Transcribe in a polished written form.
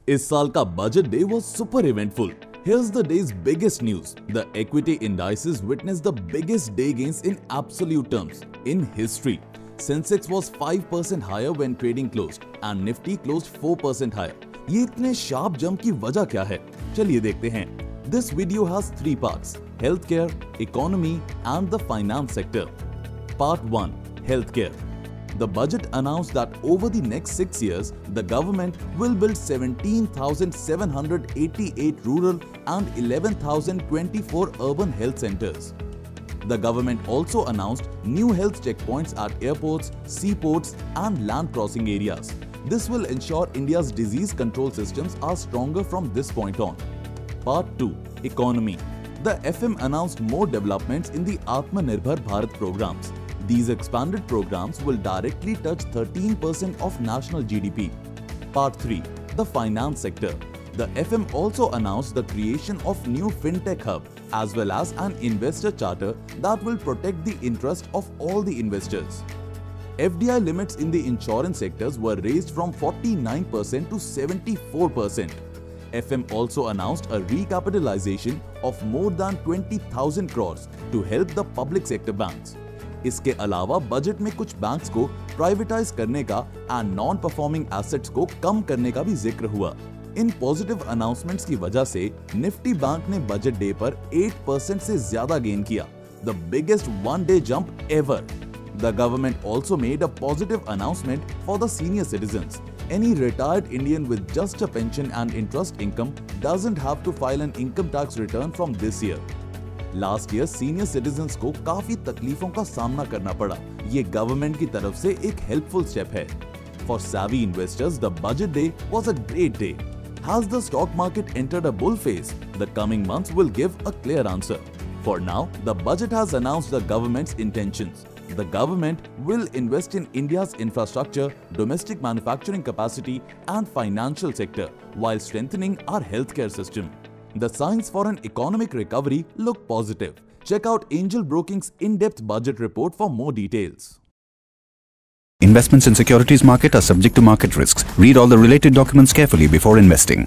इस साल का budget day was super eventful. Here's the day's biggest news. The equity indices witnessed the biggest day gains in absolute terms in history. Sensex was 5% higher when trading closed and Nifty closed 4% higher. ये इतने sharp jump की वजह क्या है? चलिए देखते हैं. This video has 3 parts: healthcare, economy and the finance sector. Part 1: Healthcare. The budget announced that over the next 6 years, the government will build 17,788 rural and 11,024 urban health centers. The government also announced new health checkpoints at airports, seaports and land crossing areas. This will ensure India's disease control systems are stronger from this point on. Part 2: Economy. The FM announced more developments in the Atmanirbhar Bharat programs. These expanded programs will directly touch 13% of national GDP. Part 3: The finance sector. The FM also announced the creation of new fintech hub as well as an investor charter that will protect the interest of all the investors. FDI limits in the insurance sectors were raised from 49% to 74%. FM also announced a recapitalization of more than 20,000 crores to help the public sector banks. इसके अलावा budget में कुछ banks को privatise करने का and non performing assets को कम करने का भी जिक्र हुआ। इन पॉजिटिव अनाउंसमेंट्स की वजह से निफ्टी बैंक ने बजट डे पर 8% से ज्यादा गेन किया, the biggest one day jump ever. The government also made a positive announcement for the senior citizens. Any retired Indian with just a pension and interest income doesn't have to file an income tax return from this year. Last year senior citizens को काफी तकलीफों का सामना करना पड़ा। ये government की तरफ से एक हेल्पफुल स्टेप है। For savvy investors, the budget day was a great day. Has the stock market entered a bull phase? The coming months will give a clear answer. For now, the budget has announced the government's intentions. The government will invest in India's infrastructure, domestic manufacturing capacity and financial sector while strengthening our healthcare system. The signs for an economic recovery look positive. Check out Angel Broking's in-depth budget report for more details. Investments in securities market are subject to market risks. Read all the related documents carefully before investing.